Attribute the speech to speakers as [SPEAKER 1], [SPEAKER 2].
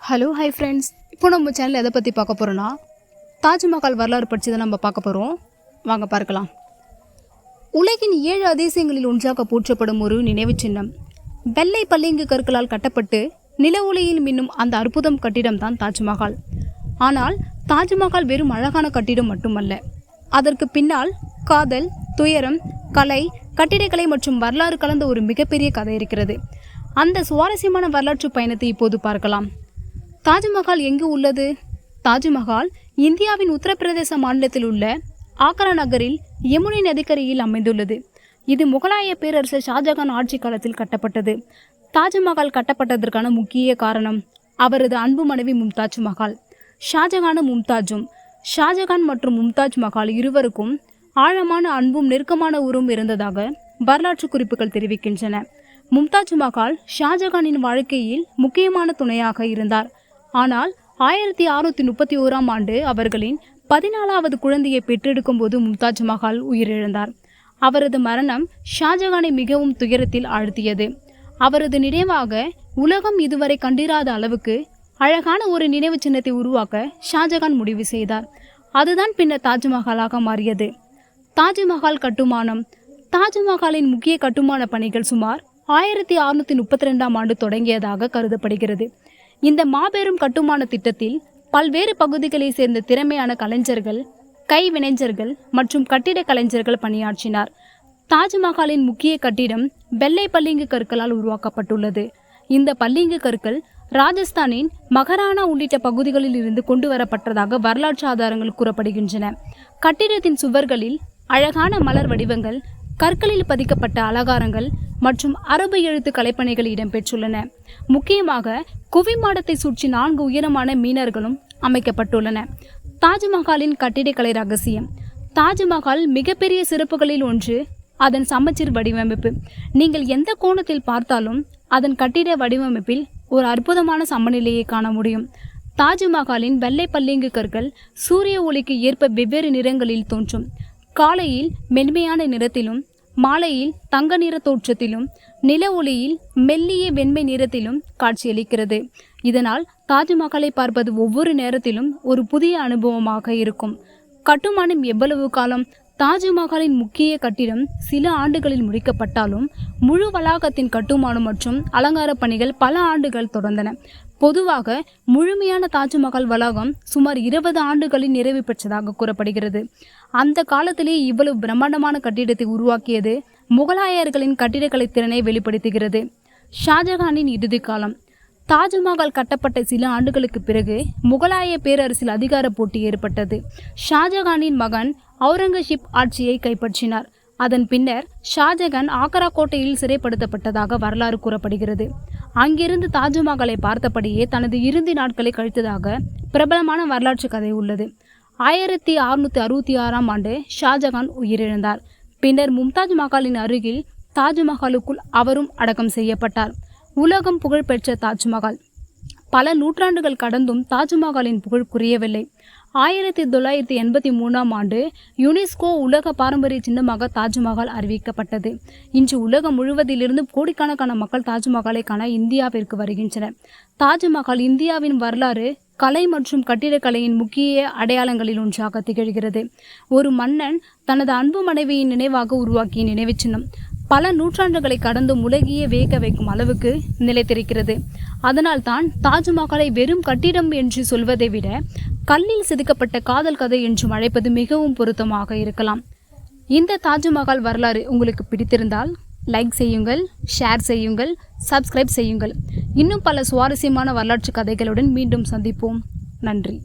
[SPEAKER 1] Hello hi friends, இப்போ நம்ம channel எதை பற்றி பார்க்க போகிறோன்னா தாஜ்மஹால் வரலாறு பற்றி தான் நம்ம பார்க்க போகிறோம். வாங்க பார்க்கலாம். உலகின் 7 அதிசயங்களில் ஒன்றாக போற்றப்படும் ஒரு நினைவு சின்னம். வெள்ளை பளிங்கு கற்களால் கட்டப்பட்டு நில ஒளியில் மின்னும் அந்த அற்புதம் கட்டிடம் தான் தாஜ்மஹால். ஆனால் தாஜ்மஹால் வெறும் அழகான கட்டிடம் மட்டுமல்ல, அதற்கு பின்னால் காதல், துயரம், கலை, கட்டிடக்கலை மற்றும் வரலாறு கலந்த ஒரு மிகப்பெரிய கதை இருக்கிறது. அந்த சுவாரஸ்யமான வரலாற்று பயணத்தை இப்போது பார்க்கலாம். தாஜ்மஹால் எங்கு உள்ளது? தாஜ்மஹால் இந்தியாவின் உத்தரப்பிரதேச மாநிலத்தில் உள்ள ஆக்ரா நகரில் யமுனை நதிக்கரையில் அமைந்துள்ளது. இது முகலாய பேரரசர் ஷாஜகான் ஆட்சி காலத்தில் கட்டப்பட்டது. தாஜ்மஹால் கட்டப்பட்டதற்கான முக்கிய காரணம் அவரது அன்பு மனைவி மும்தாஜ் மஹால். ஷாஜகானும் மும்தாஜும், ஷாஜகான் மற்றும் மும்தாஜ் மஹால் இருவருக்கும் ஆழமான அன்பும் நெருக்கமான உறவும் இருந்ததாக வரலாற்று குறிப்புகள் தெரிவிக்கின்றன. மும்தாஜ் மஹால் ஷாஜகானின் வாழ்க்கையில் முக்கியமான துணையாக இருந்தார். ஆனால் 1631ஆம் ஆண்டு அவர்களின் 14வது குழந்தையை பெற்றெடுக்கும் போது மும்தாஜ் மஹால் உயிரிழந்தார். அவரது மரணம் ஷாஜகானை மிகவும் துயரத்தில் ஆழ்த்தியது. அவரது நினைவாக உலகம் இதுவரை கண்டிராத அளவுக்கு அழகான ஒரு நினைவு சின்னத்தை உருவாக்க ஷாஜகான் முடிவு செய்தார். அதுதான் பின்னர் தாஜ்மஹாலாக மாறியது. தாஜ்மஹால் கட்டுமானம். தாஜ்மஹாலின் முக்கிய கட்டுமான பணிகள் சுமார் 1632ஆம் ஆண்டு தொடங்கியதாக கருதப்படுகிறது. இந்த மாபெரும் கட்டுமான திட்டத்தில் பல்வேறு பகுதிகளை சேர்ந்த திறமையான கலைஞர்கள், கைவினைஞர்கள் மற்றும் கட்டிட கலைஞர்கள் பணியாற்றினார். தாஜ்மஹாலின் முக்கிய கட்டிடம் வெள்ளை பளிங்கு கற்களால் உருவாக்கப்பட்டுள்ளது. இந்த பளிங்கு கற்கள் ராஜஸ்தானின் மகாராணா உள்ளிட்ட பகுதிகளில் இருந்து கொண்டு வரப்பட்டதாக வரலாற்று ஆதாரங்கள் கூறப்படுகின்றன. கட்டிடத்தின் சுவர்களில் அழகான மலர் வடிவங்கள், கற்களில் பதிக்கப்பட்ட அலங்காரங்கள் மற்றும் அரபு எழுத்து கலைப்பணிகள் இடம்பெற்றுள்ளன. முக்கியமாக குவிமாடத்தை சுற்றி 4 உயரமான மீனர்களும் அமைக்கப்பட்டுள்ளன. தாஜ்மஹாலின் கட்டிடக்கலை ரகசியம். தாஜ்மஹால் மிகப்பெரிய சிறப்புகளில் ஒன்று அதன் சமச்சீர் வடிவமைப்பு. நீங்கள் எந்த கோணத்தில் பார்த்தாலும் அதன் கட்டிட வடிவமைப்பில் ஒரு அற்புதமான சமநிலையை காண முடியும். தாஜ்மஹாலின் வெள்ளை பளிங்கு கற்கள் சூரிய ஒளிக்கு ஏற்ப வெவ்வேறு நிறங்களில் தோன்றும். காலையில் மென்மையான நிறத்திலும், மாலையில் தங்க நிற தோற்றத்திலும், நில ஒளியில் மெல்லிய வெண்மை நிறத்திலும் காட்சியளிக்கிறது. இதனால் தாஜ்மஹாலை பார்ப்பது ஒவ்வொரு நேரத்திலும் ஒரு புதிய அனுபவமாக இருக்கும். கட்டுமானம் எவ்வளவு காலம்? தாஜ்மஹாலின் முக்கிய கட்டிடம் சில ஆண்டுகளில் முடிக்கப்பட்டாலும் முழு வளாகத்தின் கட்டுமானம் மற்றும் அலங்கார பணிகள் பல ஆண்டுகள் தொடர்ந்தன. பொதுவாக முழுமையான தாஜ்மஹால் வளாகம் சுமார் 20 ஆண்டுகளில் நிறைவு பெற்றதாக கூறப்படுகிறது. அந்த காலத்திலே இவ்வளவு பிரம்மாண்டமான கட்டிடத்தை உருவாக்கியது முகலாயர்களின் கட்டிடக்கலை திறனை வெளிப்படுத்துகிறது. ஷாஜகானின் இறுதி காலம். தாஜ்மஹால் கட்டப்பட்ட சில ஆண்டுகளுக்கு பிறகு முகலாய பேரரசில் அதிகார போட்டி ஏற்பட்டது. ஷாஜகானின் மகன் அவுரங்கசீப் ஆட்சியை கைப்பற்றினார். அதன் பின்னர் ஷாஜகான் ஆக்ரா கோட்டையில் சிறைப்படுத்தப்பட்டதாக வரலாறு கூறப்படுகிறது. அங்கிருந்து தாஜ்மஹாலை பார்த்தபடியே தனது இறுதி நாட்களை கழித்ததாக பிரபலமான வரலாற்று கதை உள்ளது. 1666ஆம் ஆண்டு ஷாஜகான் உயிரிழந்தார். பின்னர் மும்தாஜ் மஹாலின் அருகில் தாஜ்மஹாலுக்குள் அவரும் அடக்கம் செய்யப்பட்டார். உலகம் புகழ்பெற்ற தாஜ்மஹால். பல நூற்றாண்டுகள் கடந்தும் தாஜ்மஹாலின் புகழ் குறையவில்லை. 1983ஆம் ஆண்டு யுனெஸ்கோ உலக பாரம்பரிய சின்னமாக தாஜ்மஹால் அறிவிக்கப்பட்டது. இன்று உலகம் முழுவதிலிருந்து கோடிக்கணக்கான மக்கள் தாஜ்மஹாலை காண இந்தியாவிற்கு வருகின்றனர். தாஜ்மஹால் இந்தியாவின் வரலாறு, கலை மற்றும் கட்டிடக்கலையின் முக்கிய அடையாளங்களில் ஒன்றாக திகழ்கிறது. ஒரு மன்னன் தனது அன்பு மனைவியின் நினைவாக உருவாக்கிய நினைவு சின்னம் பல நூற்றாண்டுகளை கடந்து உலகையே வியக்க வைக்கும் அளவுக்கு நிலைத்திருக்கிறது. அதனால் தான் தாஜ்மஹாலை வெறும் கட்டிடம் என்று சொல்வதை விட கல்லில் செதுக்கப்பட்ட காதல் கதை என்றும் அழைப்பது மிகவும் பொருத்தமாக இருக்கலாம். இந்த தாஜ்மஹால் வரலாறு உங்களுக்கு பிடித்திருந்தால் லைக் செய்யுங்கள், ஷேர் செய்யுங்கள், சப்ஸ்கிரைப் செய்யுங்கள். இன்னும் பல சுவாரஸ்யமான வரலாற்று கதைகளுடன் மீண்டும் சந்திப்போம். நன்றி.